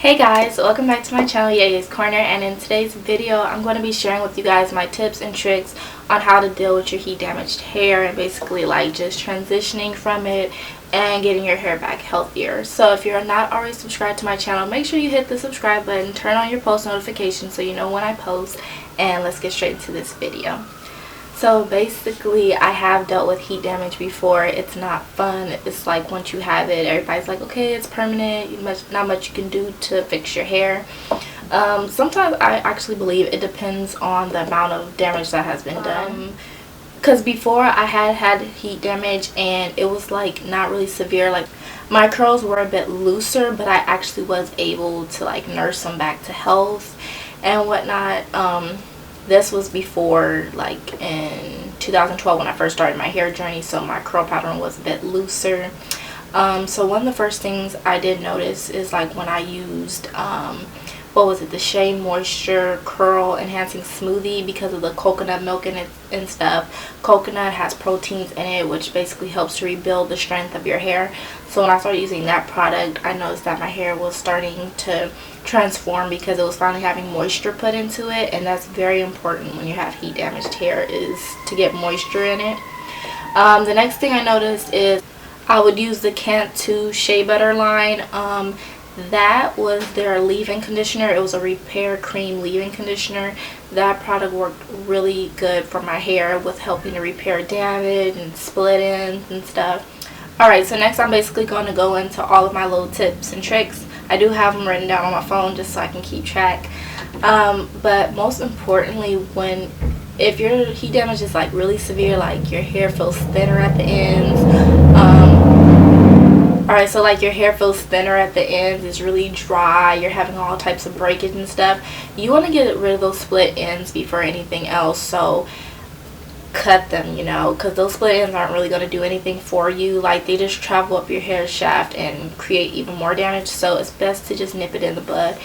Hey guys, welcome back to my channel, Heyyyy's Corner, and in today's video I'm going to be sharing with you guys my tips and tricks on how to deal with your heat damaged hair and basically like just transitioning from it and getting your hair back healthier. So if you're not already subscribed to my channel, make sure you hit the subscribe button, turn on your post notifications so you know when I post, and let's get straight into this video. So basically, I have dealt with heat damage before. It's not fun. It's like once you have it, everybody's like, okay, it's permanent. Not much you can do to fix your hair. Sometimes I actually believe it depends on the amount of damage that has been done. Because before I had heat damage and it was like not really severe. Like my curls were a bit looser, but I actually was able to like nurse them back to health and whatnot. This was before, like in 2012 when I first started my hair journey, so my curl pattern was a bit looser. So one of the first things I did notice is like when I used what was it, the Shea Moisture Curl Enhancing Smoothie, because of the coconut milk in it and stuff. Coconut has proteins in it, which basically helps to rebuild the strength of your hair. So when I started using that product, I noticed that my hair was starting to transform because it was finally having moisture put into it, and that's very important when you have heat damaged hair, is to get moisture in it. The next thing I noticed is I would use the Cantu Shea Butter line. That was their leave-in conditioner. It was a repair cream leave-in conditioner. That product worked really good for my hair with helping to repair damage and split ends and stuff. Alright, so next I'm basically going to go into all of my little tips and tricks. I do have them written down on my phone just so I can keep track. But most importantly, if your heat damage is like really severe, like your hair feels thinner at the ends, alright, so like your hair feels thinner at the ends, it's really dry, you're having all types of breakage and stuff, you want to get rid of those split ends before anything else. So cut them, you know, because those split ends aren't really going to do anything for you. Like, they just travel up your hair shaft and create even more damage. So it's best to just nip it in the bud,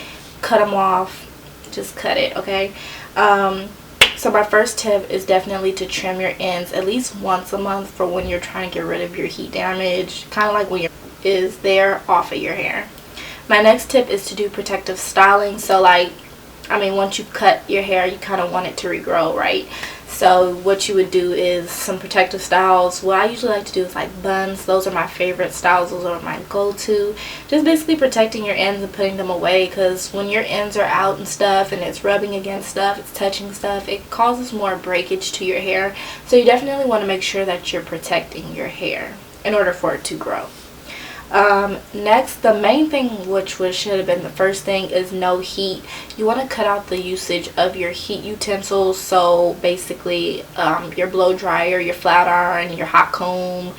cut them off, just cut it, okay? So my first tip is definitely to trim your ends at least once a month for when you're trying to get rid of your heat damage, kind of like when your is there off of your hair. My next tip is to do protective styling. So like, I mean, once you cut your hair, you kind of want it to regrow, right? So what you would do is some protective styles. What I usually like to do is like buns. Those are my favorite styles. Those are my go-to. Just basically protecting your ends and putting them away, because when your ends are out and stuff and it's rubbing against stuff, it's touching stuff, it causes more breakage to your hair. So you definitely want to make sure that you're protecting your hair in order for it to grow. Next, the main thing, which should have been the first thing, is no heat. You want to cut out the usage of your heat utensils. So basically your blow dryer, your flat iron, your hot comb,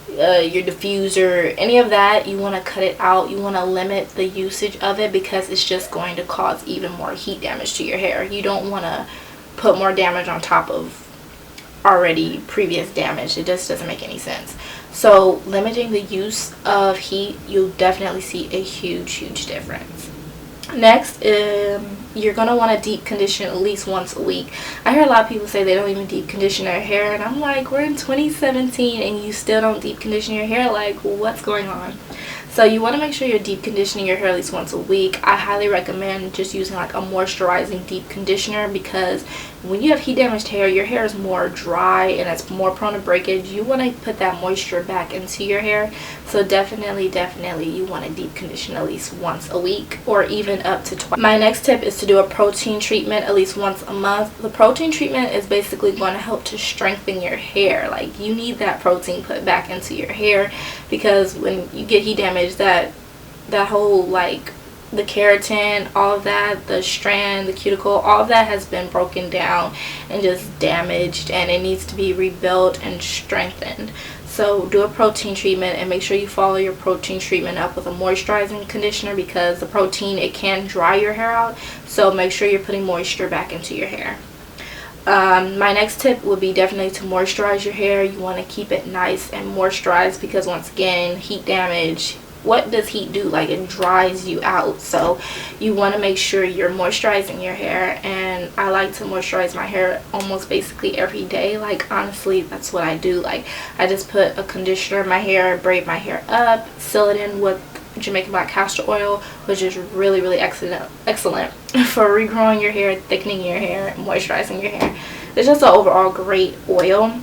your diffuser, any of that, you want to cut it out. You want to limit the usage of it because it's just going to cause even more heat damage to your hair. You don't want to put more damage on top of already previous damage. It just doesn't make any sense. So limiting the use of heat, you'll definitely see a huge difference. Next, you're going to want to deep condition at least once a week. I hear a lot of people say they don't even deep condition their hair, and I'm like, we're in 2017 and you still don't deep condition your hair? Like, what's going on? So you want to make sure you're deep conditioning your hair at least once a week. I highly recommend just using like a moisturizing deep conditioner, because when you have heat damaged hair, your hair is more dry and it's more prone to breakage. You want to put that moisture back into your hair. So definitely you want to deep condition at least once a week, or even up to twice. My next tip is to do a protein treatment at least once a month. The protein treatment is basically going to help to strengthen your hair. Like, you need that protein put back into your hair, because when you get heat damage, that whole, like, the keratin, all of that, the strand, the cuticle, all of that has been broken down and just damaged, and it needs to be rebuilt and strengthened. So do a protein treatment, and make sure you follow your protein treatment up with a moisturizing conditioner, because the protein, it can dry your hair out. So make sure you're putting moisture back into your hair. My next tip would be definitely to moisturize your hair. You want to keep it nice and moisturized, because once again, heat damage, what does heat do? Like, it dries you out. So you want to make sure you're moisturizing your hair, and I like to moisturize my hair almost basically every day. Like, honestly, that's what I do. Like, I just put a conditioner in my hair, braid my hair up, seal it in with Jamaican black castor oil, which is really excellent for regrowing your hair, thickening your hair, and moisturizing your hair. It's just an overall great oil.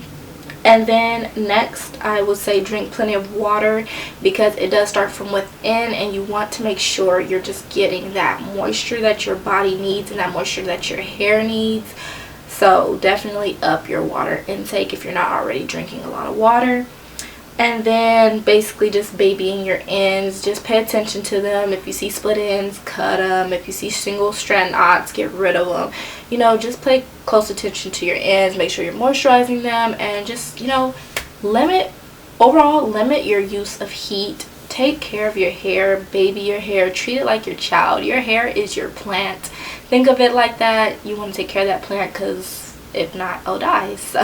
And then next, I would say drink plenty of water, because it does start from within, and you want to make sure you're just getting that moisture that your body needs and that moisture that your hair needs. So definitely up your water intake if you're not already drinking a lot of water. And then basically just babying your ends. Just pay attention to them. If you see split ends, cut them. If you see single strand knots, get rid of them. You know, just pay close attention to your ends. Make sure you're moisturizing them, and just, you know, limit your use of heat. Take care of your hair, baby your hair, treat it like your child. Your hair is your plant. Think of it like that. You want to take care of that plant, because if not, it'll die. So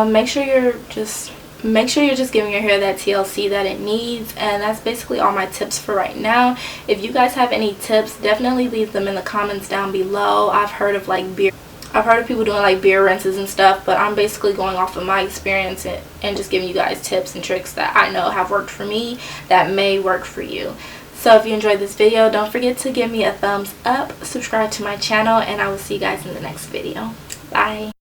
make sure you're just giving your hair that TLC that it needs. And that's basically all my tips for right now. If you guys have any tips, definitely leave them in the comments down below. I've heard of people doing like beer rinses and stuff, but I'm basically going off of my experience and just giving you guys tips and tricks that I know have worked for me that may work for you. So if you enjoyed this video, don't forget to give me a thumbs up, subscribe to my channel, and I will see you guys in the next video. Bye.